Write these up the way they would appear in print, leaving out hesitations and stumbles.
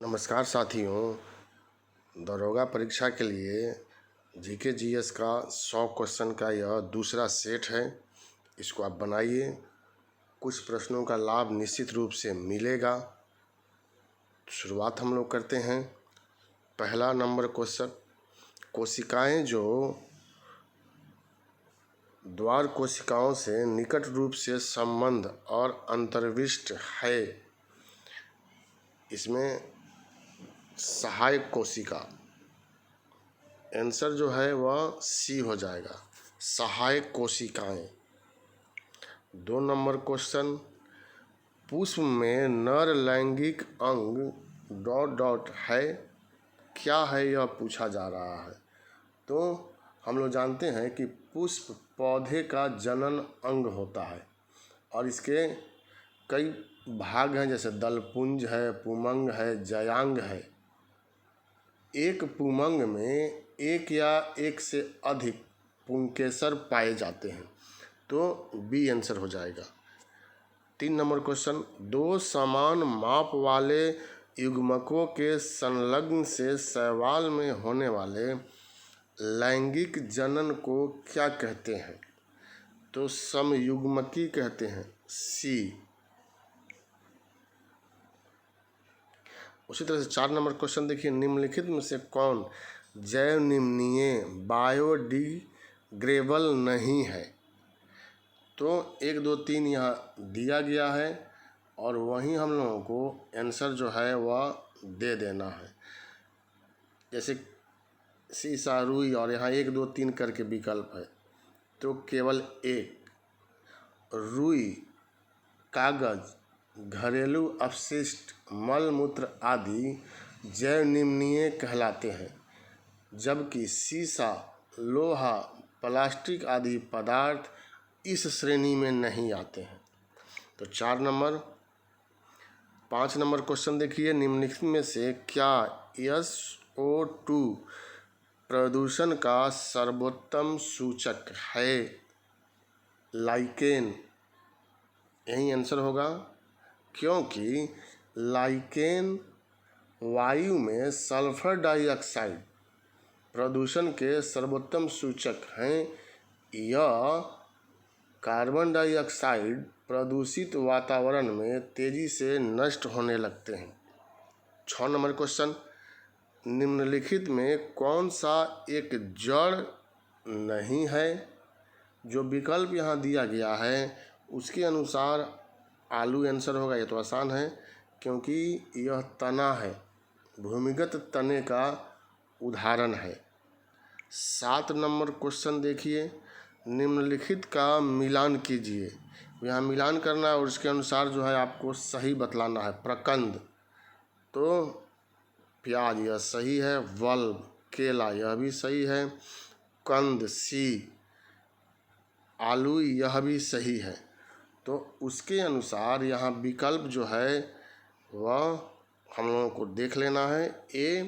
नमस्कार साथियों, दरोगा परीक्षा के लिए जीके जीएस का 100 क्वेश्चन का यह दूसरा सेट है। इसको आप बनाइए। कुछ प्रश्नों का लाभ निश्चित रूप से मिलेगा। शुरुआत हम लोग करते हैं। पहला नंबर क्वेश्चन, कोशिकाएं जो द्वार कोशिकाओं से निकट रूप से संबंध और अंतर्विष्ट है, इसमें सहायक कोशिका, आंसर जो है वह सी हो जाएगा, सहायक कोशिकाएं। 2 नंबर क्वेश्चन, पुष्प में नर लैंगिक अंग डॉट डॉट है, क्या है यह पूछा जा रहा है। तो हम लोग जानते हैं कि पुष्प पौधे का जनन अंग होता है और इसके कई भाग हैं, जैसे दलपुंज है, पुमंग है, जयांग है। एक पुमंग में एक या एक से अधिक पुंकेसर पाए जाते हैं, तो बी आंसर हो जाएगा। 3 नंबर क्वेश्चन, 2 समान माप वाले युग्मकों के संलग्न से शैवाल में होने वाले लैंगिक जनन को क्या कहते हैं। तो समयुग्मकी कहते हैं, सी। उसी तरह से 4 नंबर क्वेश्चन देखिए, निम्नलिखित में से कौन जैव निम्नीय बायोडिग्रेडेबल नहीं है। तो 1 2 3 यहाँ दिया गया है और वहीं हम लोगों को आंसर जो है वह दे देना है। जैसे सीसा, रुई और यहाँ 1 2 3 करके विकल्प है, तो केवल एक रुई, कागज, घरेलू अपशिष्ट, मल मूत्र आदि जैव निम्नीय कहलाते हैं, जबकि सीसा, लोहा, प्लास्टिक आदि पदार्थ इस श्रेणी में नहीं आते हैं। तो 4 नंबर। 5 नंबर क्वेश्चन देखिए, निम्नलिखित में से क्या SO2 प्रदूषण का सर्वोत्तम सूचक है। लाइकेन, यही आंसर होगा, क्योंकि लाइकेन वायु में सल्फर डाइऑक्साइड प्रदूषण के सर्वोत्तम सूचक हैं। यह कार्बन डाइऑक्साइड प्रदूषित वातावरण में तेजी से नष्ट होने लगते हैं। 6 नंबर क्वेश्चन, निम्नलिखित में कौन सा एक जड़ नहीं है। जो विकल्प यहाँ दिया गया है उसके अनुसार आलू आंसर होगा। ये तो आसान है क्योंकि यह तना है, भूमिगत तने का उदाहरण है। 7 नंबर क्वेश्चन देखिए, निम्नलिखित का मिलान कीजिए। यहाँ मिलान करना है और उसके अनुसार जो है आपको सही बतलाना है। प्रकंद, तो प्याज यह सही है। वल्ब, केला यह भी सही है। कंद, सी। आलू यह भी सही है। तो उसके अनुसार यहाँ विकल्प जो है वह हम लोगों को देख लेना है। ए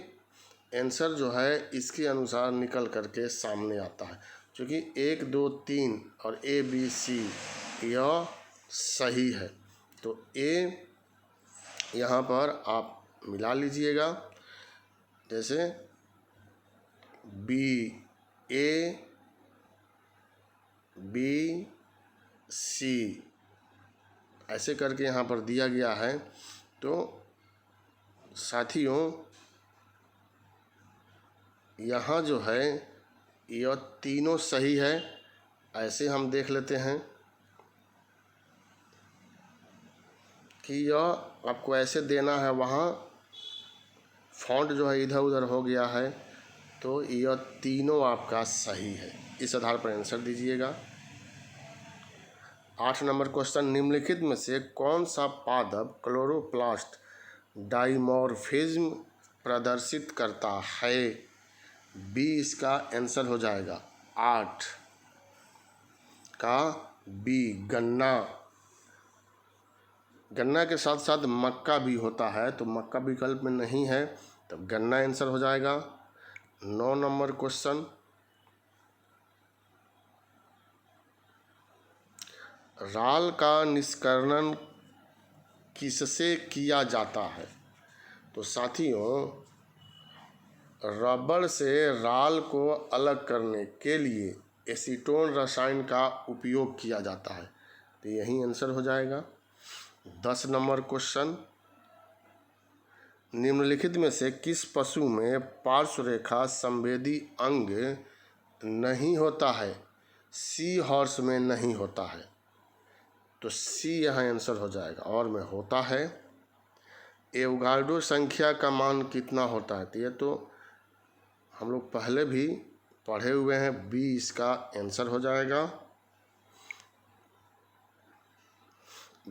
आंसर जो है इसके अनुसार निकल करके सामने आता है, क्योंकि 1 2 3 और ABC यह सही है। तो ए यहाँ पर आप मिला लीजिएगा, जैसे BA BC ऐसे करके यहाँ पर दिया गया है। तो साथियों यहाँ जो है यह तीनों सही है। ऐसे हम देख लेते हैं कि यह आपको ऐसे देना है, वहाँ फॉन्ट जो है इधर उधर हो गया है, तो यह तीनों आपका सही है। इस आधार पर आंसर दीजिएगा। 8 नंबर क्वेश्चन, निम्नलिखित में से कौन सा पादप क्लोरोप्लास्ट डाइमॉर्फिज्म प्रदर्शित करता है। बी इसका आंसर हो जाएगा। 8 का बी, गन्ना। गन्ना के साथ साथ मक्का भी होता है, तो मक्का विकल्प में नहीं है, तो गन्ना आंसर हो जाएगा। 9 नंबर क्वेश्चन, राल का निष्कर्षण किससे किया जाता है। तो साथियों, रबड़ से राल को अलग करने के लिए एसीटोन रसायन का उपयोग किया जाता है। तो यही आंसर हो जाएगा। 10 नंबर क्वेश्चन, निम्नलिखित में से किस पशु में पार्श्व रेखा संवेदी अंग नहीं होता है? सी हॉर्स में नहीं होता है। तो सी यहाँ आंसर हो जाएगा। और में होता है। एवोगाड्रो संख्या का मान कितना होता है? तो ये तो हम लोग पहले भी पढ़े हुए हैं। बी इसका आंसर हो जाएगा।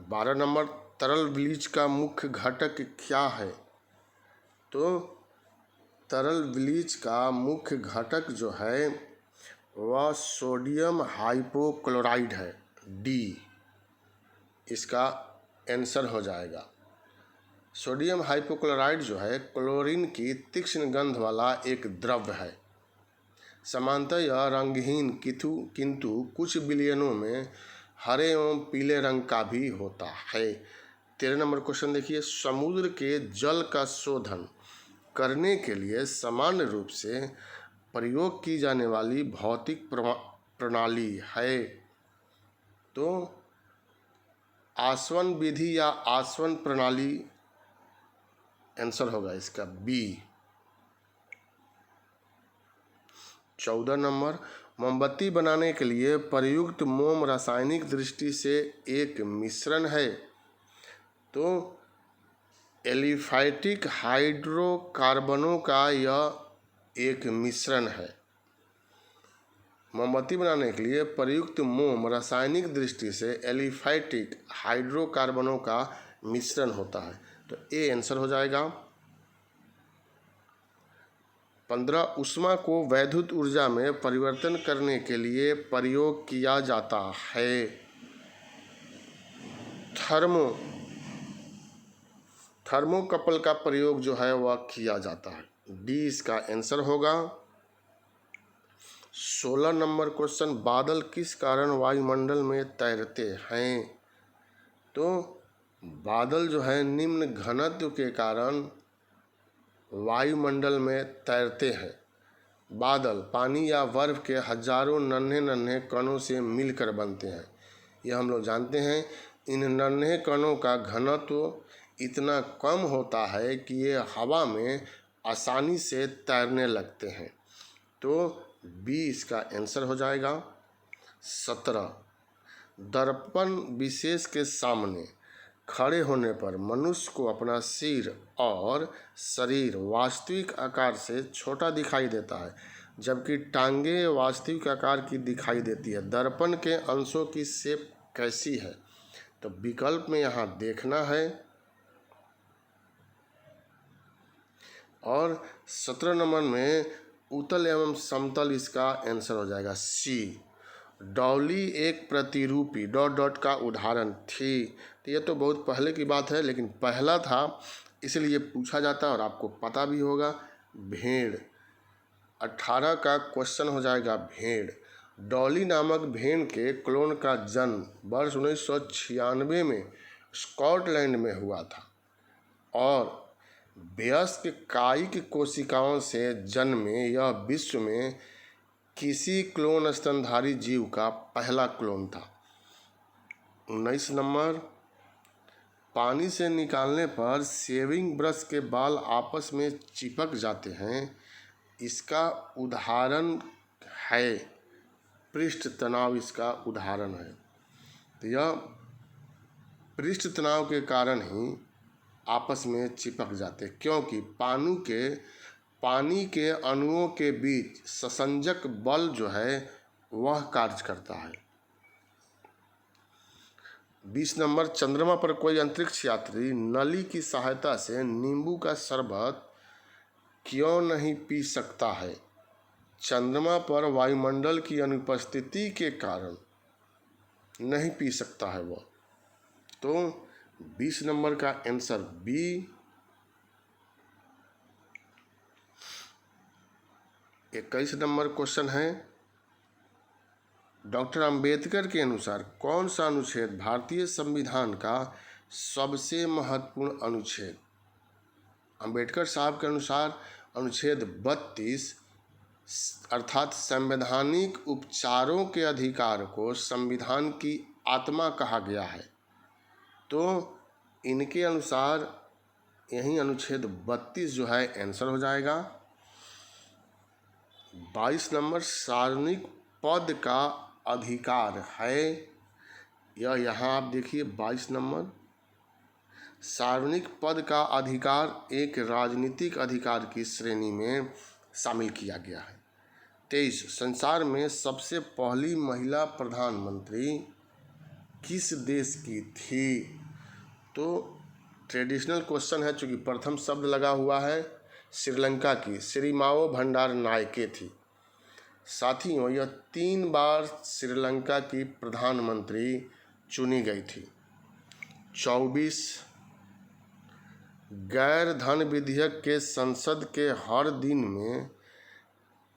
12 नंबर, तरल ब्लीच का मुख्य घटक क्या है? तो तरल ब्लीच का मुख्य घटक जो है वह सोडियम हाइपोक्लोराइड है। डी इसका आंसर हो जाएगा। सोडियम हाइपोक्लोराइड जो है क्लोरीन की तीक्ष्ण गंध वाला एक द्रव्य है। सामान्यतः यह रंगहीन किंतु कुछ विलयनों में हरे एवं पीले रंग का भी होता है। 13 नंबर क्वेश्चन देखिए, समुद्र के जल का शोधन करने के लिए सामान्य रूप से प्रयोग की जाने वाली भौतिक प्रणाली है? तो आसवन विधि या आसवन प्रणाली आंसर होगा इसका बी। 14 नंबर, मोमबत्ती बनाने के लिए प्रयुक्त मोम रासायनिक दृष्टि से एक मिश्रण है। तो एलिफैटिक हाइड्रोकार्बनों का यह एक मिश्रण है। मोमबत्ती बनाने के लिए प्रयुक्त मोम रासायनिक दृष्टि से एलिफैटिक हाइड्रोकार्बनों का मिश्रण होता है। तो ए आंसर हो जाएगा। 15, ऊष्मा को वैद्युत ऊर्जा में परिवर्तन करने के लिए प्रयोग किया जाता है। थर्मोकपल का प्रयोग जो है वह किया जाता है। डी इसका आंसर होगा। 16 नंबर क्वेश्चन, बादल किस कारण वायुमंडल में तैरते हैं? तो बादल जो है निम्न घनत्व के कारण वायुमंडल में तैरते हैं। बादल पानी या बर्फ के हजारों नन्हे नन्हे कणों से मिलकर बनते हैं। यह हम लोग जानते हैं। इन नन्हे कणों का घनत्व इतना कम होता है कि ये हवा में आसानी से तैरने लगते हैं। तो बी इसका आंसर हो जाएगा। 17, दर्पण विशेष के सामने खड़े होने पर मनुष्य को अपना सिर और शरीर वास्तविक आकार से छोटा दिखाई देता है, जबकि टांगें वास्तविक आकार की दिखाई देती है। दर्पण के अंशों की शेप कैसी है? तो विकल्प में यहाँ देखना है। और 17 नंबर में उत्तल एवं समतल इसका आंसर हो जाएगा सी। डॉली एक प्रतिरूपी डॉट डॉट का उदाहरण थी। तो ये तो बहुत पहले की बात है, लेकिन पहला था इसलिए पूछा जाता है और आपको पता भी होगा। भेड़। 18 का क्वेश्चन हो जाएगा भेड़। डॉली नामक भेड़ के क्लोन का जन्म वर्ष 1996 में स्कॉटलैंड में हुआ था और वयस्क कायिक कोशिकाओं से जन्मे यह विश्व में किसी क्लोन स्तनधारी जीव का पहला क्लोन था। 19 नंबर, पानी से निकालने पर शेविंग ब्रश के बाल आपस में चिपक जाते हैं, इसका उदाहरण है। पृष्ठ तनाव इसका उदाहरण है। तो यह पृष्ठ तनाव के कारण ही आपस में चिपक जाते, क्योंकि पानी के अणुओं के बीच संसंजक बल जो है वह कार्य करता है। 20 नंबर, चंद्रमा पर कोई अंतरिक्ष यात्री नली की सहायता से नींबू का शरबत क्यों नहीं पी सकता है? चंद्रमा पर वायुमंडल की अनुपस्थिति के कारण नहीं पी सकता है वह। तो 20 नंबर का आंसर बी। 21 नंबर क्वेश्चन है, डॉक्टर अंबेडकर के अनुसार कौन सा अनुच्छेद भारतीय संविधान का सबसे महत्वपूर्ण अनुच्छेद अंबेडकर साहब के अनुसार अनुच्छेद 32 अर्थात संवैधानिक उपचारों के अधिकार को संविधान की आत्मा कहा गया है। तो इनके अनुसार यही अनुच्छेद 32 जो है आंसर हो जाएगा। 22 नंबर सार्वजनिक पद का अधिकार है, यह यहाँ आप देखिए 22 नंबर सार्वजनिक पद का अधिकार एक राजनीतिक अधिकार की श्रेणी में शामिल किया गया है। 23 संसार में सबसे पहली महिला प्रधानमंत्री किस देश की थी? तो ट्रेडिशनल क्वेश्चन है, चूँकि प्रथम शब्द लगा हुआ है, श्रीलंका की श्रीमावो भंडार नायके थी। साथियों, यह 3 बार श्रीलंका की प्रधानमंत्री चुनी गई थी। 24 गैर धन विधेयक के संसद के हर दिन में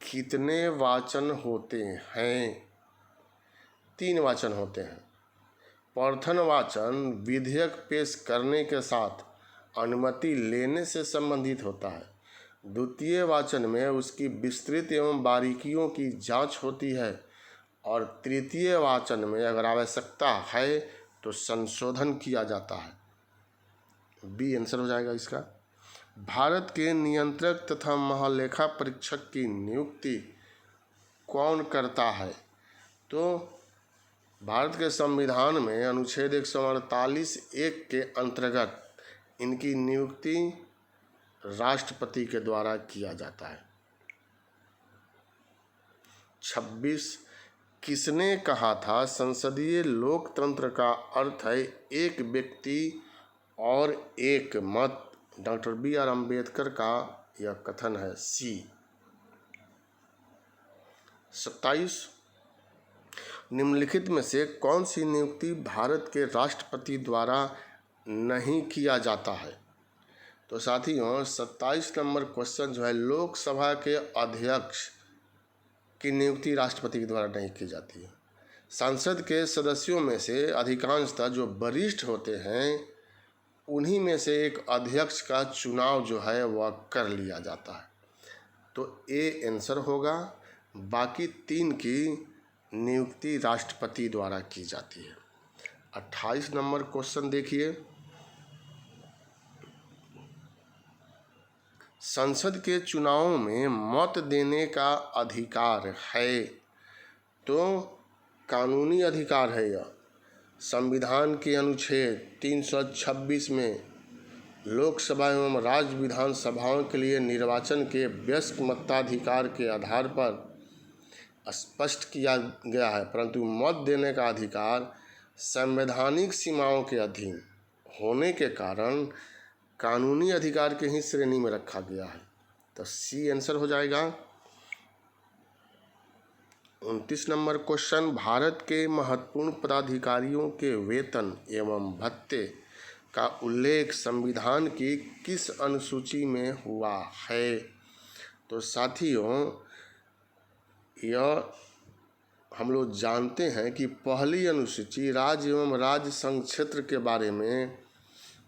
कितने वाचन होते हैं? 3 वाचन होते हैं। प्रथम वाचन विधेयक पेश करने के साथ अनुमति लेने से संबंधित होता है। द्वितीय वाचन में उसकी विस्तृत एवं बारीकियों की जांच होती है और तृतीय वाचन में अगर आवश्यकता है तो संशोधन किया जाता है। बी आंसर हो जाएगा इसका। भारत के नियंत्रक तथा महालेखा परीक्षक की नियुक्ति कौन करता है? तो भारत के संविधान में अनुच्छेद 148(1) के अंतर्गत इनकी नियुक्ति राष्ट्रपति के द्वारा किया जाता है। 26 किसने कहा था संसदीय लोकतंत्र का अर्थ है एक व्यक्ति और एक मत? Doctor B.R. अम्बेडकर का यह कथन है। सी। 27 निम्नलिखित में से कौन सी नियुक्ति भारत के राष्ट्रपति द्वारा नहीं किया जाता है? तो साथियों 27 नंबर क्वेश्चन जो है, लोकसभा के अध्यक्ष की नियुक्ति राष्ट्रपति के द्वारा नहीं की जाती है। संसद के सदस्यों में से अधिकांशतः जो वरिष्ठ होते हैं उन्हीं में से एक अध्यक्ष का चुनाव जो है वह कर लिया जाता है। तो ए आंसर होगा। बाकी 3 की नियुक्ति राष्ट्रपति द्वारा की जाती है। 28 नंबर क्वेश्चन देखिए, संसद के चुनाव में मत देने का अधिकार है? तो कानूनी अधिकार है यह। संविधान के अनुच्छेद 326 में लोकसभा एवं राज्य विधानसभाओं के लिए निर्वाचन के वयस्क मताधिकार के आधार पर स्पष्ट किया गया है, परंतु मत देने का अधिकार संवैधानिक सीमाओं के अधीन होने के कारण कानूनी अधिकार के ही श्रेणी में रखा गया है। तो सी आंसर हो जाएगा। 29 नंबर क्वेश्चन, भारत के महत्वपूर्ण पदाधिकारियों के वेतन एवं भत्ते का उल्लेख संविधान की किस अनुसूची में हुआ है? तो साथियों यह हम लोग जानते हैं कि पहली अनुसूची राज्य एवं राज्य संघ क्षेत्र के बारे में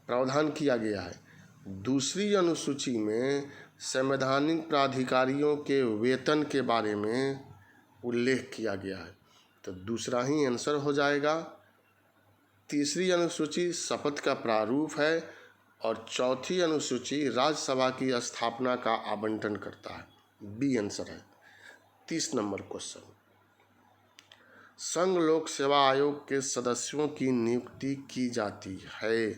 प्रावधान किया गया है। दूसरी अनुसूची में संवैधानिक प्राधिकारियों के वेतन के बारे में उल्लेख किया गया है, तो दूसरा ही आंसर हो जाएगा। तीसरी अनुसूची शपथ का प्रारूप है और चौथी अनुसूची राज्यसभा की स्थापना का आवंटन करता है। बी आंसर है। 30 नंबर क्वेश्चन, संघ लोक सेवा आयोग के सदस्यों की नियुक्ति की जाती है?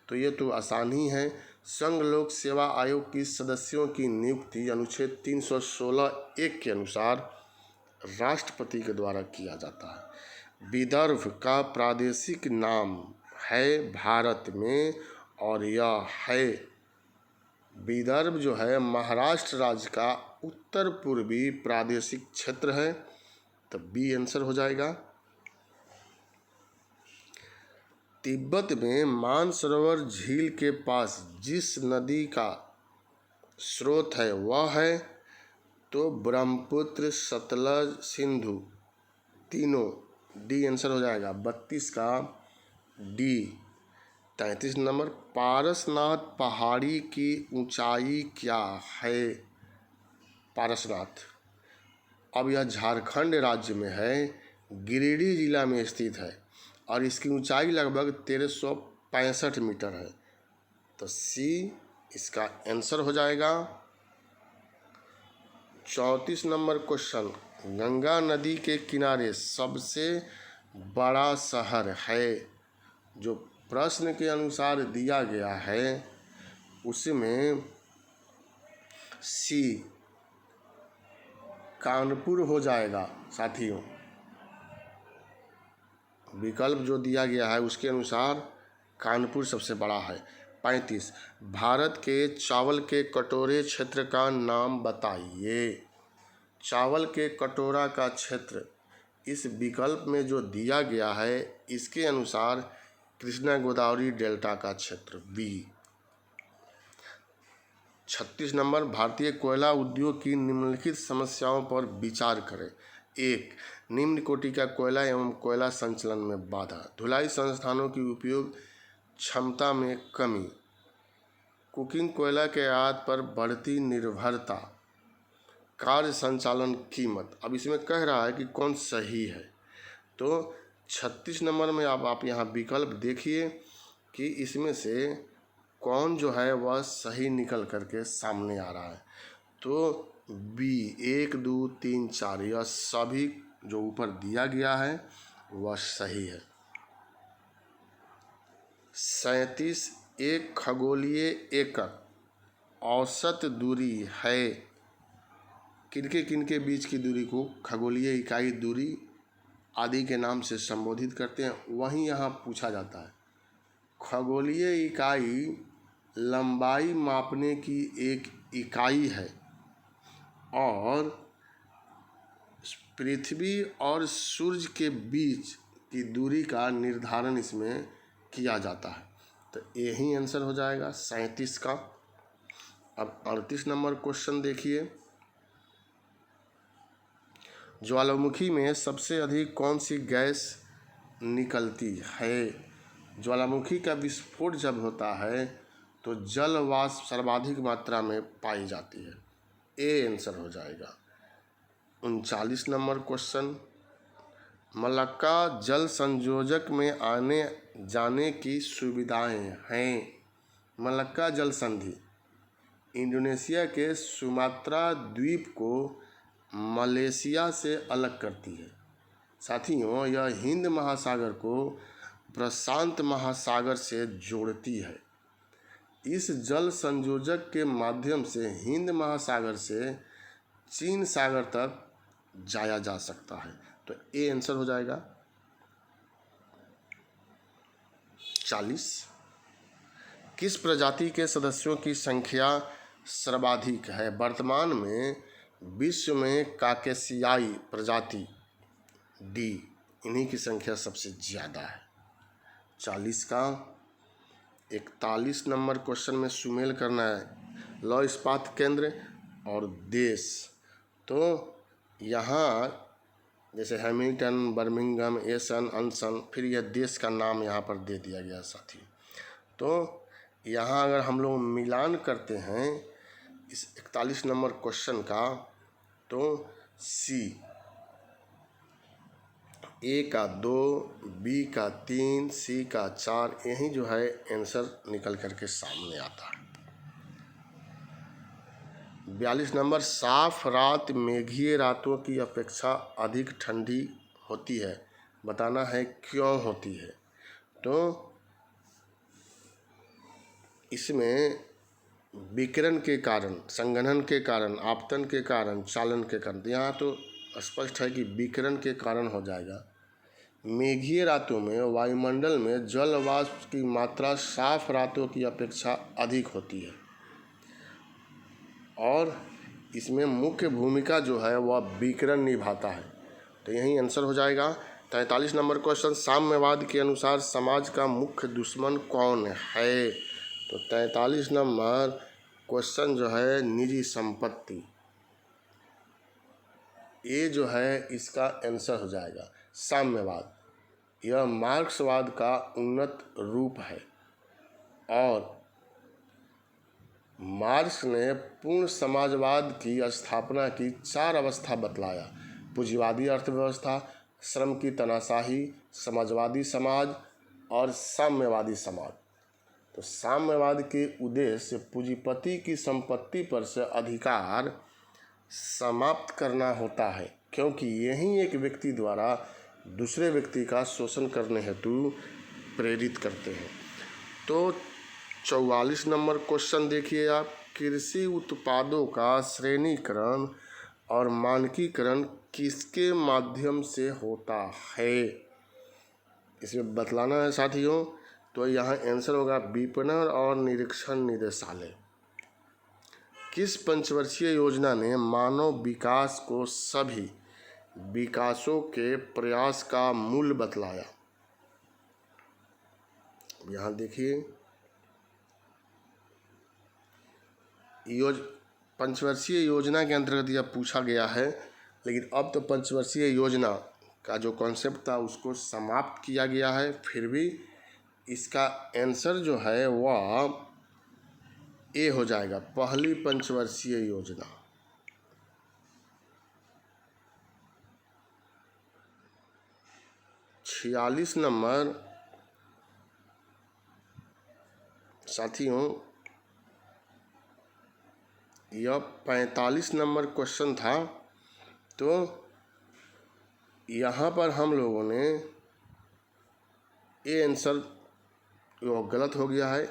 तो ये तो आसान ही है। संघ लोक सेवा आयोग की सदस्यों की नियुक्ति अनुच्छेद 316(1) के अनुसार राष्ट्रपति के द्वारा किया जाता है। विदर्भ का प्रादेशिक नाम है भारत में और यह है, विदर्भ जो है महाराष्ट्र राज्य का उत्तर पूर्वी प्रादेशिक क्षेत्र है। तो बी आंसर हो जाएगा। तिब्बत में मानसरोवर झील के पास जिस नदी का स्रोत है वह है, तो ब्रह्मपुत्र, सतलज, सिंधु, तीनों। डी आंसर हो जाएगा। 32 का डी। 33 नंबर, पारसनाथ पहाड़ी की ऊंचाई क्या है? पारसनाथ, अब यह झारखंड राज्य में है, गिरिडीह जिला में स्थित है और इसकी ऊंचाई लगभग 1365 मीटर है। तो सी इसका आंसर हो जाएगा। 34 नंबर क्वेश्चन, गंगा नदी के किनारे सबसे बड़ा शहर है? जो प्रश्न के अनुसार दिया गया है उसमें सी कानपुर हो जाएगा साथियों। विकल्प जो दिया गया है उसके अनुसार कानपुर सबसे बड़ा है। 35, भारत के चावल के कटोरे क्षेत्र का नाम बताइए। चावल के कटोरा का क्षेत्र इस विकल्प में जो दिया गया है इसके अनुसार कृष्णा गोदावरी डेल्टा का क्षेत्र बी। 36 नंबर, भारतीय कोयला उद्योग की निम्नलिखित समस्याओं पर विचार करें। 1, निम्न कोटि का कोयला एवं कोयला संचलन में बाधा, धुलाई संस्थानों की उपयोग क्षमता में कमी, कुकिंग कोयला के आयात पर बढ़ती निर्भरता, कार्य संचालन कीमत। अब इसमें कह रहा है कि कौन सही है। तो 36 नंबर में अब आप यहाँ विकल्प देखिए कि इसमें से कौन जो है वह सही निकल करके सामने आ रहा है। तो बी 1, 2, 3, 4 यह सभी जो ऊपर दिया गया है वह सही है। 37, एक खगोलीय एकक औसत दूरी है। किनके बीच की दूरी को खगोलीय इकाई दूरी आदि के नाम से संबोधित करते हैं, वहीं यहाँ पूछा जाता है। खगोलीय इकाई लंबाई मापने की एक इकाई है और पृथ्वी और सूर्य के बीच की दूरी का निर्धारण इसमें किया जाता है। तो यही आंसर हो जाएगा 37 का। अब 38 नंबर क्वेश्चन देखिए, ज्वालामुखी में सबसे अधिक कौन सी गैस निकलती है? ज्वालामुखी का विस्फोट जब होता है तो जल वाष्प सर्वाधिक मात्रा में पाई जाती है। ए आंसर हो जाएगा। 39 नंबर क्वेश्चन, मलक्का जल संयोजक में आने जाने की सुविधाएं हैं। मलक्का जल संधि इंडोनेशिया के सुमात्रा द्वीप को मलेशिया से अलग करती है। साथियों, यह हिंद महासागर को प्रशांत महासागर से जोड़ती है। इस जल संयोजक के माध्यम से हिंद महासागर से चीन सागर तक जाया जा सकता है। तो ए आंसर हो जाएगा। 40, किस प्रजाति के सदस्यों की संख्या सर्वाधिक है? वर्तमान में विश्व में काकेशियाई प्रजाति डी, इन्हीं की संख्या सबसे ज़्यादा है। 40 का 41 नंबर क्वेश्चन में सुमेल करना है लौह इस्पात केंद्र और देश। तो यहाँ जैसे हैमिल्टन, बर्मिंघम, एसन, अनसन, फिर यह देश का नाम यहाँ पर दे दिया गया साथी। तो यहाँ अगर हम लोग मिलान करते हैं इस 41 नंबर क्वेश्चन का, तो सी ए का 2, बी का 3, सी का 4 यही जो है आंसर निकल करके सामने आता है। 42 नंबर, साफ रात मेघीय रातों की अपेक्षा अधिक ठंडी होती है, बताना है क्यों होती है। तो इसमें विकिरण के कारण, संघनन के कारण, आपतन के कारण, चालन के कारण, यहाँ तो स्पष्ट है कि विकिरण के कारण हो जाएगा। मेघीय रातों में वायुमंडल में जल वाष्प की मात्रा साफ रातों की अपेक्षा अधिक होती है और इसमें मुख्य भूमिका जो है वह विकिरण निभाता है। तो यही आंसर हो जाएगा। 43 नंबर क्वेश्चन, साम्यवाद के अनुसार समाज का मुख्य दुश्मन कौन है? तो 43 नंबर क्वेश्चन जो है निजी संपत्ति, ये जो है इसका आंसर हो जाएगा साम्यवाद। यह मार्क्सवाद का उन्नत रूप है और मार्क्स ने पूर्ण समाजवाद की स्थापना की 4 अवस्था बतलाया: पूंजीवादी अर्थव्यवस्था, श्रम की तानाशाही, समाजवादी समाज और साम्यवादी समाज। तो साम्यवाद के उद्देश्य पूंजीपति की संपत्ति पर से अधिकार समाप्त करना होता है, क्योंकि यही एक व्यक्ति द्वारा दूसरे व्यक्ति का शोषण करने हेतु प्रेरित करते हैं। तो 44 नंबर क्वेश्चन देखिए आप, कृषि उत्पादों का श्रेणीकरण और मानकीकरण किसके माध्यम से होता है, इसमें बतलाना है साथियों। तो यहाँ आंसर होगा विपणन और निरीक्षण निदेशालय। किस पंचवर्षीय योजना ने मानव विकास को सभी विकासों के प्रयास का मूल बतलाया? यहाँ देखिए, पंचवर्षीय योजना के अंतर्गत यह पूछा गया है, लेकिन अब तो पंचवर्षीय योजना का जो कॉन्सेप्ट था उसको समाप्त किया गया है। फिर भी इसका आंसर जो है वह ए हो जाएगा, पहली पंचवर्षीय योजना। छियालीस नंबर साथियों, यह 45 नंबर क्वेश्चन था। तो यहाँ पर हम लोगों ने ये आंसर वो गलत हो गया है,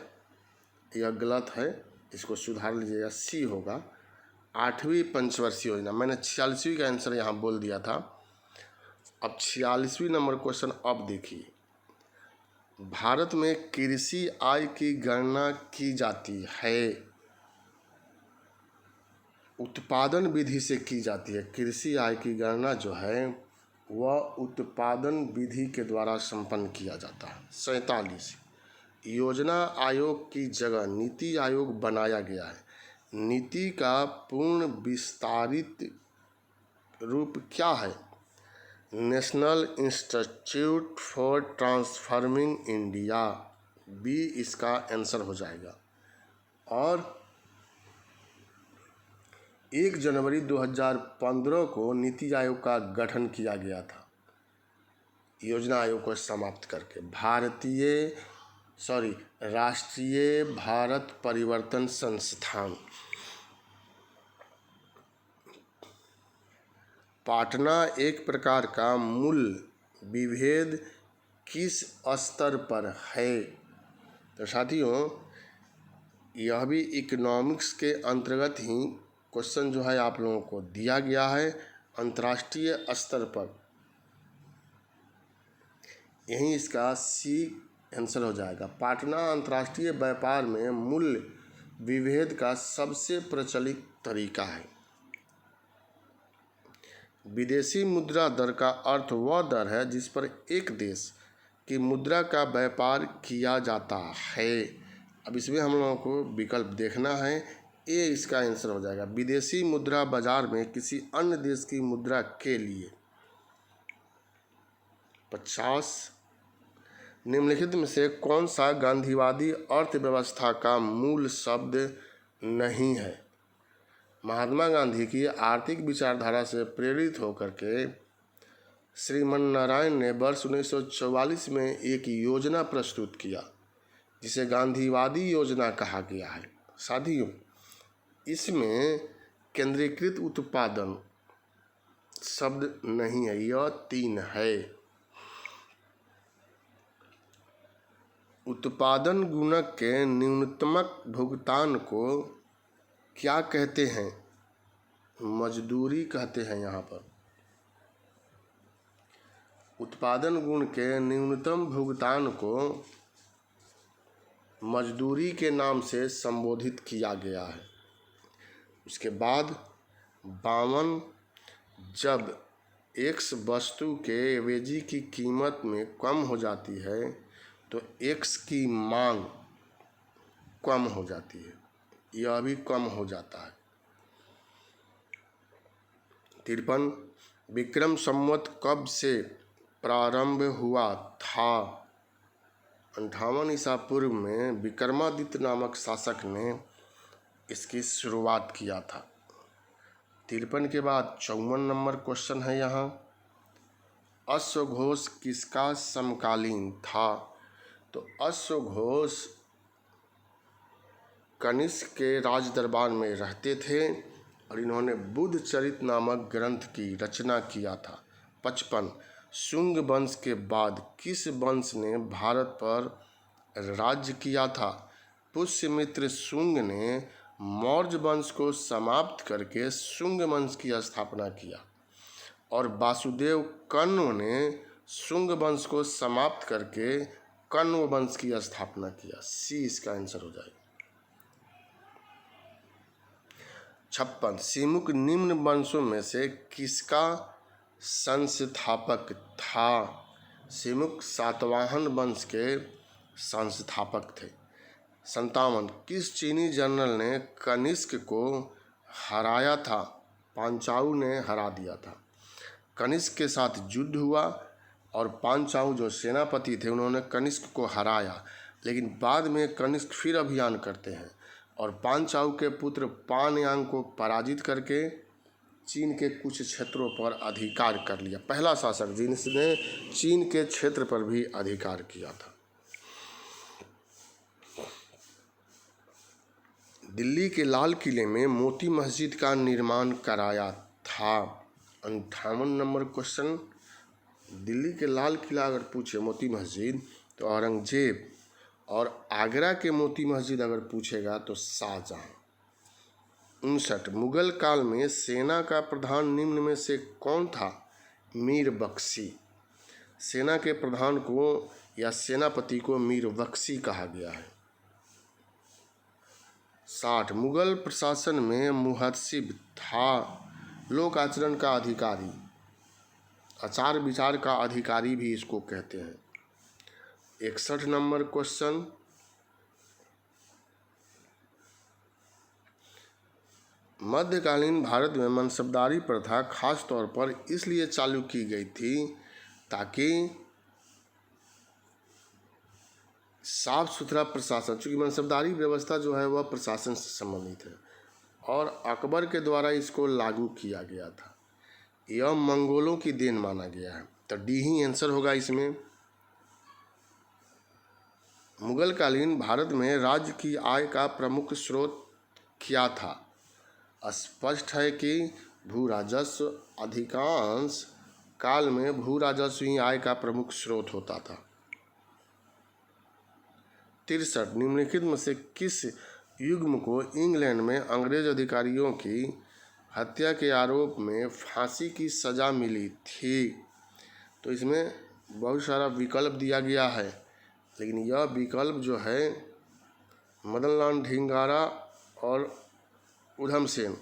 यह गलत है, इसको सुधार लीजिएगा। सी होगा 8वीं पंचवर्षीय योजना। मैंने 46वीं का आंसर यहाँ बोल दिया था। अब 46वीं नंबर क्वेश्चन अब देखिए, भारत में कृषि आय की गणना की जाती है, उत्पादन विधि से की जाती है। कृषि आय की गणना जो है वह उत्पादन विधि के द्वारा संपन्न किया जाता है। 47, योजना आयोग की जगह नीति आयोग बनाया गया है। नीति का पूर्ण विस्तारित रूप क्या है? National Institute for Transforming India, B इसका आंसर हो जाएगा। और 1 जनवरी 2015 को नीति आयोग का गठन किया गया था, योजना आयोग को समाप्त करके। राष्ट्रीय भारत परिवर्तन संस्थान, पाटना एक प्रकार का मूल्य विभेद किस स्तर पर है? तो साथियों, यह भी इकोनॉमिक्स के अंतर्गत ही क्वेश्चन जो है आप लोगों को दिया गया है, अंतर्राष्ट्रीय स्तर पर। यही इसका सी आंसर हो जाएगा। पाटना अंतर्राष्ट्रीय व्यापार में मूल्य विभेद का सबसे प्रचलित तरीका है। विदेशी मुद्रा दर का अर्थ वह दर है जिस पर एक देश की मुद्रा का व्यापार किया जाता है। अब इसमें हम लोगों को विकल्प देखना है, ये इसका आंसर हो जाएगा। विदेशी मुद्रा बाजार में किसी अन्य देश की मुद्रा के लिए 50, निम्नलिखित में से कौन सा गांधीवादी अर्थव्यवस्था का मूल शब्द नहीं है? महात्मा गांधी की आर्थिक विचारधारा से प्रेरित होकर के श्रीमन नारायण ने वर्ष 1944 में एक योजना प्रस्तुत किया जिसे गांधीवादी योजना कहा गया है। साथियों, इसमें केंद्रीकृत उत्पादन शब्द नहीं है, यह 3 है। उत्पादन गुणक के न्यूनतमक भुगतान को क्या कहते हैं? मजदूरी कहते हैं। यहाँ पर उत्पादन गुण के न्यूनतम भुगतान को मजदूरी के नाम से संबोधित किया गया है। उसके बाद 52, जब एक्स वस्तु के एवजी की कीमत में कम हो जाती है तो एक्स की मांग कम हो जाती है, यह भी कम हो जाता है। 53, विक्रम संवत कब से प्रारंभ हुआ था? 58 ईसा पूर्व में विक्रमादित्य नामक शासक ने इसकी शुरुआत किया था। 53 के बाद 54 नंबर क्वेश्चन है यहाँ, अश्वघोष किसका समकालीन था? तो अश्वघोष कनिष्क के राज दरबार में रहते थे और इन्होंने बुद्ध चरित नामक ग्रंथ की रचना किया था। 55 शुंग वंश के बाद किस वंश ने भारत पर राज्य किया था? पुष्यमित्र शुंग ने मौर्य वंश को समाप्त करके शुंग वंश की स्थापना किया और वासुदेव कण्व ने शुंग वंश को समाप्त करके कण्व वंश की स्थापना किया। सी इसका आंसर हो जाएगा। 56 सिमुक निम्न वंशों में से किसका संस्थापक था? सिमुक सातवाहन वंश के संस्थापक थे। 57 किस चीनी जनरल ने कनिष्क को हराया था? पांचाऊ ने हरा दिया था। कनिष्क के साथ युद्ध हुआ और पांचाऊ जो सेनापति थे उन्होंने कनिष्क को हराया, लेकिन बाद में कनिष्क फिर अभियान करते हैं और पांचाऊ के पुत्र पानयांग को पराजित करके चीन के कुछ क्षेत्रों पर अधिकार कर लिया। पहला शासक जिसने चीन के क्षेत्र पर भी अधिकार किया था। दिल्ली के लाल किले में मोती मस्जिद का निर्माण कराया था। 58 नंबर क्वेश्चन, दिल्ली के लाल किला अगर पूछे मोती मस्जिद तो औरंगजेब, और आगरा के मोती मस्जिद अगर पूछेगा तो शाहजहां। 59 मुगल काल में सेना का प्रधान निम्न में से कौन था? मीर बख्शी। सेना के प्रधान को या सेनापति को मीर बख्शी कहा गया है। 60 मुगल प्रशासन में मुहत्सिब था लोक आचरण का अधिकारी, आचार विचार का अधिकारी भी इसको कहते हैं। 61 नंबर क्वेश्चन, मध्यकालीन भारत में मनसबदारी प्रथा खास तौर पर इसलिए चालू की गई थी ताकि साफ सुथरा प्रशासन, चूँकि मनसबदारी व्यवस्था जो है वह प्रशासन से संबंधित है और अकबर के द्वारा इसको लागू किया गया था। यह मंगोलों की देन माना गया है, तो डी ही आंसर होगा इसमें। मुगल कालीन भारत में राज्य की आय का प्रमुख स्रोत क्या था? स्पष्ट है कि भू राजस्व, अधिकांश काल में भू राजस्व ही आय का प्रमुख स्रोत होता था। 63 निम्नलिखित में से किस युग्म को इंग्लैंड में अंग्रेज अधिकारियों की हत्या के आरोप में फांसी की सज़ा मिली थी? तो इसमें बहुत सारा विकल्प दिया गया है, लेकिन यह विकल्प जो है मदनलाल ढींगारा और उधम सिंह,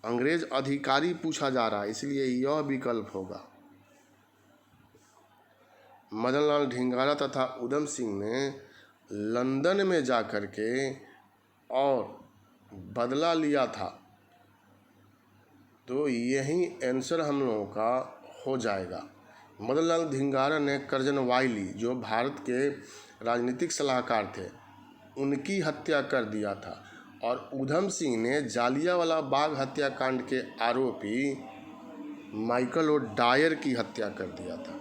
अंग्रेज अधिकारी पूछा जा रहा है इसलिए यह विकल्प होगा। मदनलाल ढींगारा तथा उधम सिंह ने लंदन में जाकर के और बदला लिया था, तो यही आंसर हम लोगों का हो जाएगा। मदनलाल ढींगारा ने कर्जन वाइली जो भारत के राजनीतिक सलाहकार थे उनकी हत्या कर दिया था और उधम सिंह ने जालियांवाला बाग हत्याकांड के आरोपी माइकल ओ डायर की हत्या कर दिया था।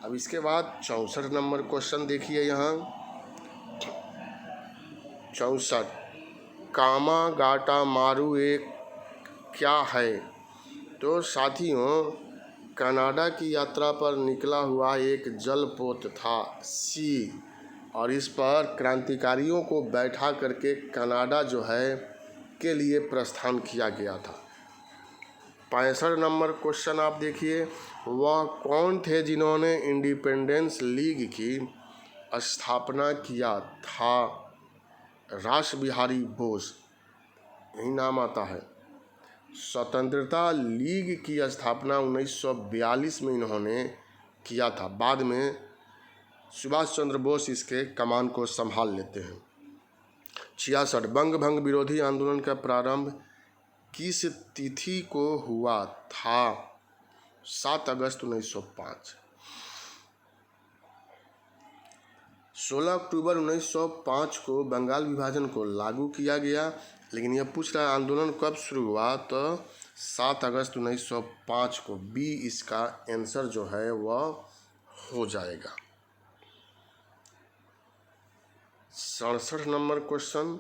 अब इसके बाद 64 नंबर क्वेश्चन देखिए यहाँ, 64 कामागाटा मारू एक क्या है? तो साथियों कनाडा की यात्रा पर निकला हुआ एक जलपोत था सी, और इस पर क्रांतिकारियों को बैठा करके कनाडा जो है के लिए प्रस्थान किया गया था। 65 नंबर क्वेश्चन आप देखिए, वह कौन थे जिन्होंने इंडिपेंडेंस लीग की स्थापना किया था? रास बिहारी बोस, यही नाम आता है। स्वतंत्रता लीग की स्थापना 1942 में इन्होंने किया था, बाद में सुभाष चंद्र बोस इसके कमान को संभाल लेते हैं। 66 बंग भंग विरोधी आंदोलन का प्रारंभ किस तिथि को हुआ था? 7 अगस्त 1905। 16 अक्टूबर 1905 को बंगाल विभाजन को लागू किया गया, लेकिन यह पूछ रहा है आंदोलन कब शुरू हुआ, तो 7 अगस्त 1905 को। बी इसका आंसर जो है वह हो जाएगा। 67 नंबर क्वेश्चन,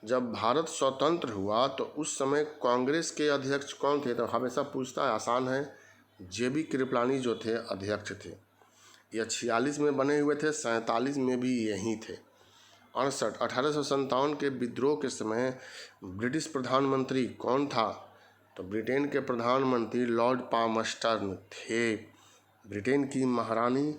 जब भारत स्वतंत्र हुआ तो उस समय कांग्रेस के अध्यक्ष कौन थे? तो हमेशा पूछता है, आसान है, जेबी कृपलानी जो थे अध्यक्ष थे। यह 46 में बने हुए थे, 47 में भी यही थे। 68 1857 के विद्रोह के समय ब्रिटिश प्रधानमंत्री कौन था? तो ब्रिटेन के प्रधानमंत्री लॉर्ड पामस्टर्न थे। ब्रिटेन की महारानी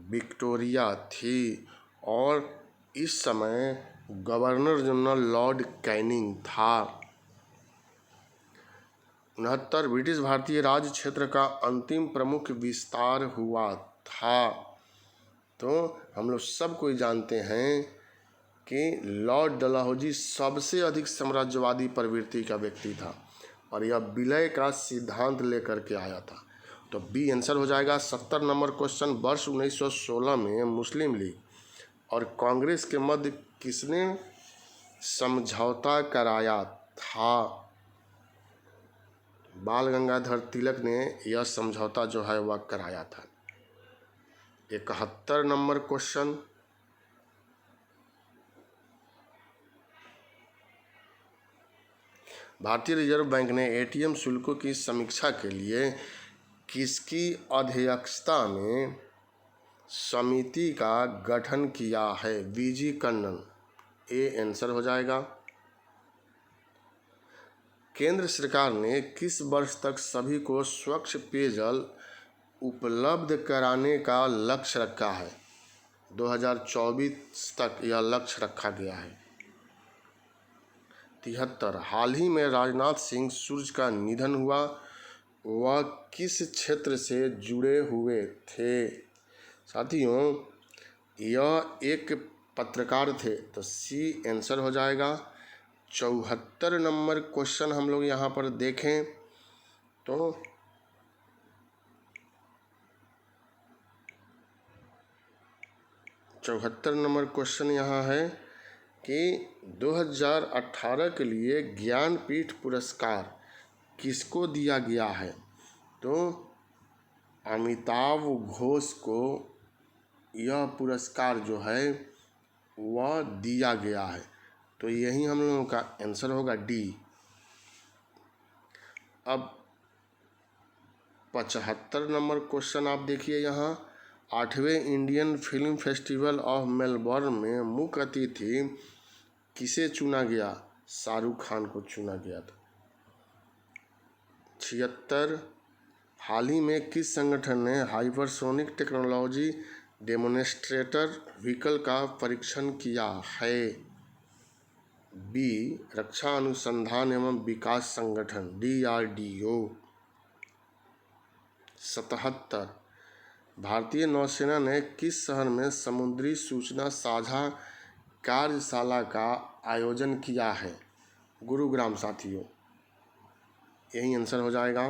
विक्टोरिया थी और इस समय गवर्नर जनरल लॉर्ड कैनिंग था। 69 ब्रिटिश भारतीय राज्य क्षेत्र का अंतिम प्रमुख विस्तार हुआ था। तो हम लोग सब कोई जानते हैं कि लॉर्ड डलहौजी सबसे अधिक साम्राज्यवादी प्रवृत्ति का व्यक्ति था और यह विलय का सिद्धांत लेकर के आया था। तो बी आंसर हो जाएगा। 70 नंबर क्वेश्चन, वर्ष 1916 में मुस्लिम लीग और कांग्रेस के मध्य किसने समझौता कराया था? बाल गंगाधर तिलक ने यह समझौता जो है वह कराया था। 71 नंबर क्वेश्चन, भारतीय रिजर्व बैंक ने एटीएम शुल्कों की समीक्षा के लिए किसकी अध्यक्षता में समिति का गठन किया है? वीजी कन्नन। ए आंसर हो जाएगा। केंद्र सरकार ने किस वर्ष तक सभी को स्वच्छ पेयजल उपलब्ध कराने का लक्ष्य रखा है? 2024 तक यह लक्ष्य रखा गया है। 73 हाल ही में राजनाथ सिंह सूर्य का निधन हुआ, वह किस क्षेत्र से जुड़े हुए थे? साथियों, यह एक पत्रकार थे, तो सी आंसर हो जाएगा। 74 नंबर क्वेश्चन हम लोग यहाँ पर देखें तो 74 नंबर क्वेश्चन यहाँ है कि 2018 के लिए ज्ञानपीठ पुरस्कार किसको दिया गया है? तो अमिताभ घोष को यह पुरस्कार जो है वह दिया गया है। तो यही हम लोगों का आंसर होगा डी। अब 75 नंबर क्वेश्चन आप देखिए यहाँ, 8वें Indian film festival of Melbourne में मुख्य अतिथि किसे चुना गया? शाहरुख खान को चुना गया था। 76 हाल ही में किस संगठन ने हाइपरसोनिक टेक्नोलॉजी डेमोन्स्ट्रेटर व्हीकल का परीक्षण किया है? बी रक्षा अनुसंधान एवं विकास संगठन DRDO। 77 भारतीय नौसेना ने किस शहर में समुद्री सूचना साझा कार्यशाला का आयोजन किया है? गुरुग्राम। साथियों, यही आंसर हो जाएगा।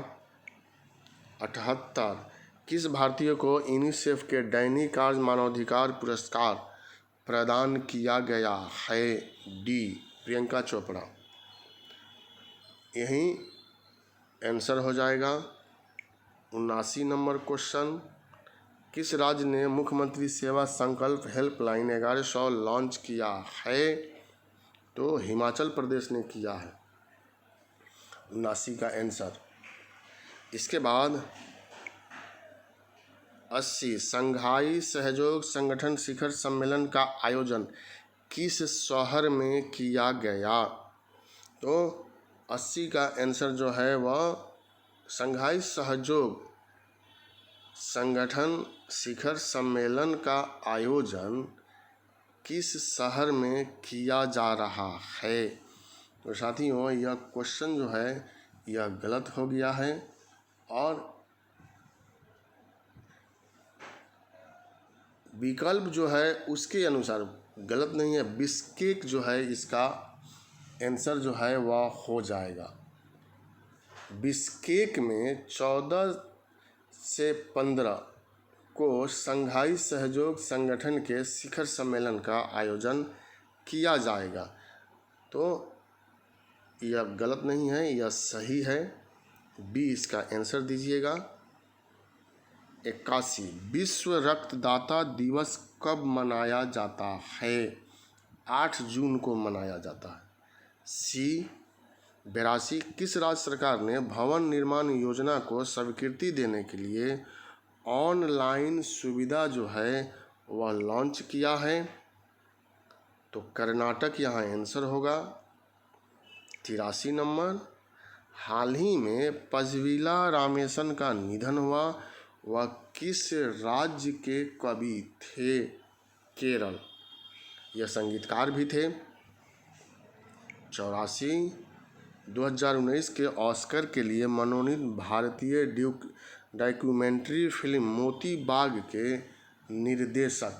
78 किस भारतीय को यूनिसेफ के दैनिक कार्य मानवाधिकार पुरस्कार प्रदान किया गया है? डी प्रियंका चोपड़ा। यही आंसर हो जाएगा। 79 नंबर क्वेश्चन, किस राज्य ने मुख्यमंत्री सेवा संकल्प हेल्पलाइन 1100 लॉन्च किया है? तो हिमाचल प्रदेश ने किया है। 79 का आंसर। इसके बाद 80 संघाई सहयोग संगठन शिखर सम्मेलन का आयोजन किस शहर में किया गया? तो 80 का आंसर जो है वह संघाई सहयोग संगठन शिखर सम्मेलन का आयोजन किस शहर में किया जा रहा है? तो साथियों, यह क्वेश्चन जो है यह गलत हो गया है और विकल्प जो है उसके अनुसार गलत नहीं है। बिश्केक जो है इसका आंसर जो है वह हो जाएगा। बिश्केक में 14 से 15 को शंघाई सहयोग संगठन के शिखर सम्मेलन का आयोजन किया जाएगा। तो यह गलत नहीं है, यह सही है। बी इसका आंसर दीजिएगा। 81 विश्व रक्तदाता दिवस कब मनाया जाता है? 8 जून को मनाया जाता है। सी 82 किस राज्य सरकार ने भवन निर्माण योजना को स्वीकृति देने के लिए ऑनलाइन सुविधा जो है वह लॉन्च किया है? तो कर्नाटक यहाँ आंसर होगा। 83 नंबर हाल ही में पजवीला रामेसन का निधन हुआ, वह किस राज्य के कवि थे? केरल, यह संगीतकार भी थे। 84 2019 के ऑस्कर के लिए मनोनीत भारतीय डॉक्यूमेंट्री फिल्म मोती बाग के निर्देशक।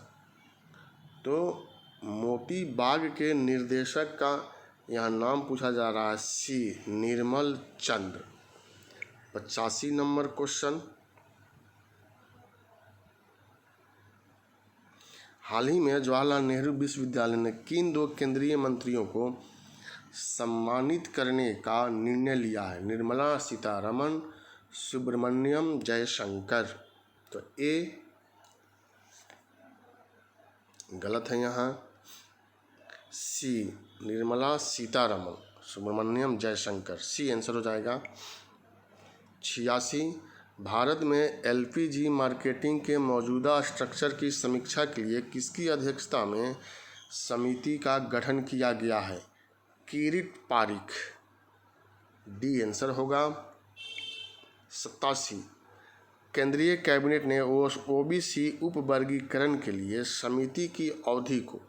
तो मोती बाग के निर्देशक का यहाँ नाम पूछा जा रहा है। सी निर्मल चंद्र। 85 नंबर क्वेश्चन, हाल ही में जवाहरलाल नेहरू विश्वविद्यालय ने किन 2 केंद्रीय मंत्रियों को सम्मानित करने का निर्णय लिया है? निर्मला सीतारमण, सुब्रमण्यम जयशंकर। तो ए गलत है यहाँ। सी निर्मला सीतारमण, सुब्रमण्यम जयशंकर, सी आंसर हो जाएगा। 86 भारत में एलपीजी मार्केटिंग के मौजूदा स्ट्रक्चर की समीक्षा के लिए किसकी अध्यक्षता में समिति का गठन किया गया है? किरीट पारिख, डी आंसर होगा। 87 केंद्रीय कैबिनेट ने ओबीसी उपवर्गीकरण के लिए समिति की अवधि को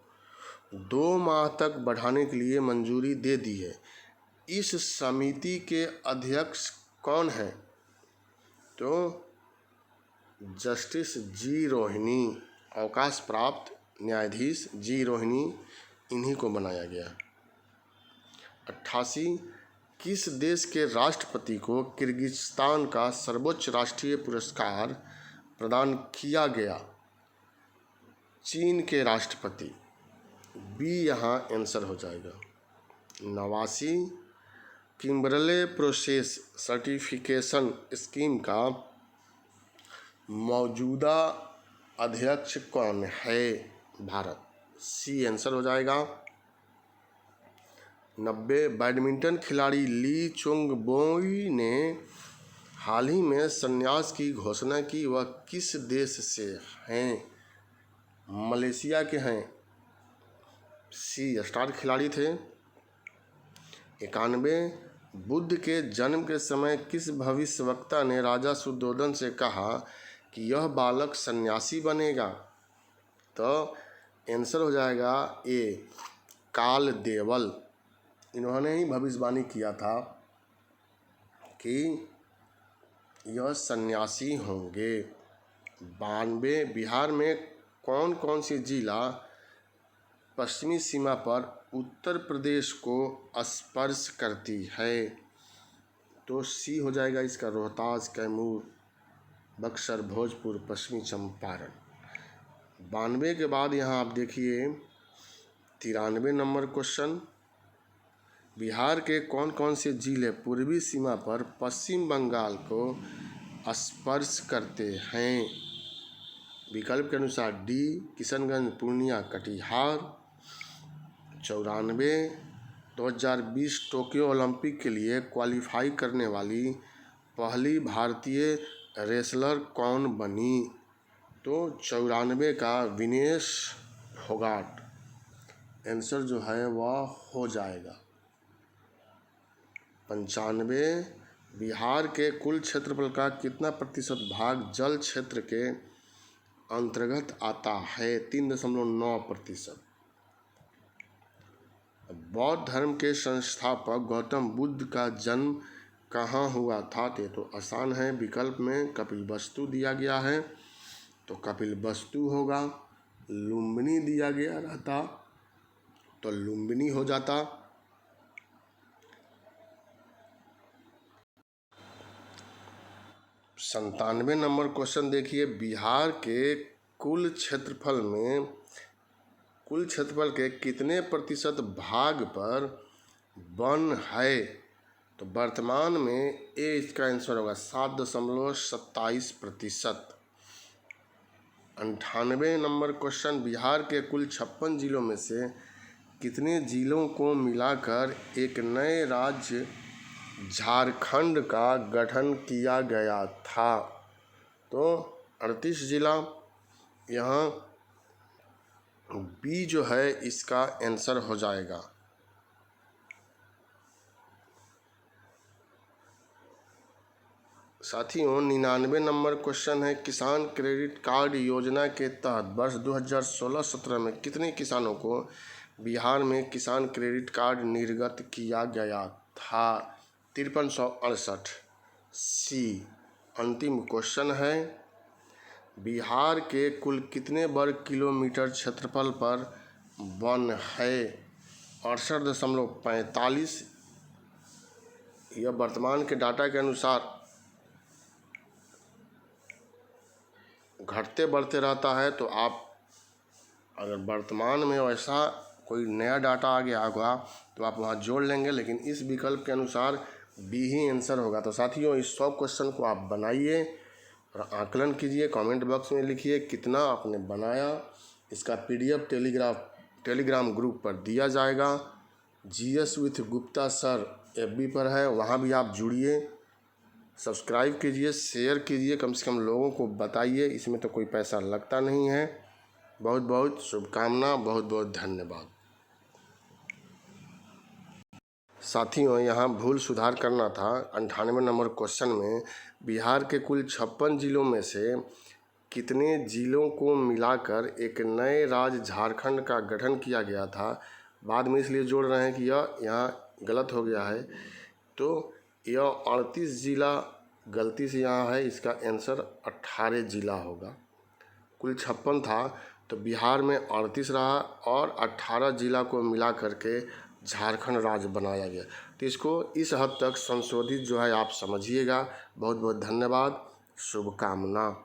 2 माह तक बढ़ाने के लिए मंजूरी दे दी है। इस समिति के अध्यक्ष कौन हैं? तो जस्टिस जी रोहिणी, अवकाश प्राप्त न्यायाधीश जी रोहिणी, इन्हीं को बनाया गया। 88 किस देश के राष्ट्रपति को किर्गिस्तान का सर्वोच्च राष्ट्रीय पुरस्कार प्रदान किया गया? चीन के राष्ट्रपति, बी यहाँ आंसर हो जाएगा। 89 किम्बरले प्रोसेस सर्टिफिकेशन स्कीम का मौजूदा अध्यक्ष कौन है? भारत, सी आंसर हो जाएगा। 90 बैडमिंटन खिलाड़ी ली चोंग बोई ने हाल ही में संन्यास की घोषणा की, वह किस देश से हैं? मलेशिया के हैं। सी स्टार खिलाड़ी थे। 91 बुद्ध के जन्म के समय किस भविष्यवक्ता ने राजा शुद्धोधन से कहा कि यह बालक सन्यासी बनेगा? तो आंसर हो जाएगा ए काल देवल। इन्होंने ही भविष्यवाणी किया था कि यह सन्यासी होंगे। 92 बिहार में कौन कौन सी जिला पश्चिमी सीमा पर उत्तर प्रदेश को स्पर्श करती है? तो सी हो जाएगा इसका, रोहतास, कैमूर, बक्सर, भोजपुर, पश्चिमी चंपारण। 92 के बाद यहाँ आप देखिए 93 नंबर क्वेश्चन, बिहार के कौन कौन से जिले पूर्वी सीमा पर पश्चिम बंगाल को स्पर्श करते हैं? विकल्प के अनुसार D Kishanganj, Purnia, Katihar. 94 2020 Tokyo Olympic के लिए क्वालिफाई करने वाली पहली भारतीय रेसलर कौन बनी? तो 94 का विनेश फोगाट आंसर जो है वह हो जाएगा। 95 बिहार के कुल क्षेत्रफल का कितना प्रतिशत भाग जल क्षेत्र के अंतर्गत आता है? 3.9%। बौद्ध धर्म के संस्थापक गौतम बुद्ध का जन्म कहाँ हुआ था? तो आसान है, विकल्प में कपिलवस्तु दिया गया है तो कपिलवस्तु होगा। लुम्बिनी दिया गया रहता तो लुम्बिनी हो जाता। 97 नंबर क्वेश्चन देखिए, बिहार के कुल क्षेत्रफल के कितने प्रतिशत भाग पर वन है? तो वर्तमान में ए इसका आंसर होगा 7.27%। 98 नंबर क्वेश्चन, बिहार के कुल 56 जिलों में से कितने जिलों को मिलाकर एक नए राज्य झारखंड का गठन किया गया था? तो 38 जिला। यहाँ बी जो है इसका आंसर हो जाएगा। साथियों 99 नंबर क्वेश्चन है, किसान क्रेडिट कार्ड योजना के तहत वर्ष 2016-17 में कितने किसानों को बिहार में किसान क्रेडिट कार्ड निर्गत किया गया था? 5368। सी अंतिम क्वेश्चन है, बिहार के कुल कितने वर्ग किलोमीटर क्षेत्रफल पर वन है? 68.45। यह वर्तमान के डाटा के अनुसार घटते बढ़ते रहता है, तो आप अगर वर्तमान में वैसा कोई नया डाटा आ गया होगा तो आप वहाँ जोड़ लेंगे, लेकिन इस विकल्प के अनुसार बी ही आंसर होगा। तो साथियों इस 100 क्वेश्चन को आप बनाइए और आकलन कीजिए, कमेंट बॉक्स में लिखिए कितना आपने बनाया। इसका PDF टेलीग्राम ग्रुप पर दिया जाएगा। GS with Gupta sir FB पर है, वहाँ भी आप जुड़िए, सब्सक्राइब कीजिए, शेयर कीजिए, कम से कम लोगों को बताइए। इसमें तो कोई पैसा लगता नहीं है। बहुत बहुत शुभकामना, बहुत बहुत धन्यवाद। साथियों यहाँ भूल सुधार करना था। 98 नंबर क्वेश्चन में बिहार के कुल 56 जिलों में से कितने जिलों को मिलाकर एक नए राज्य झारखंड का गठन किया गया था? बाद में इसलिए जोड़ रहे हैं कि यह यहाँ गलत हो गया है, तो यह 38 जिला गलती से यहाँ है, इसका आंसर 18 जिला होगा। कुल 56 था तो बिहार में 38 रहा और 18 जिला को मिला करके झारखंड राज्य बनाया गया। तो इसको इस हद तक संशोधित जो है आप समझिएगा। बहुत बहुत धन्यवाद, शुभकामना।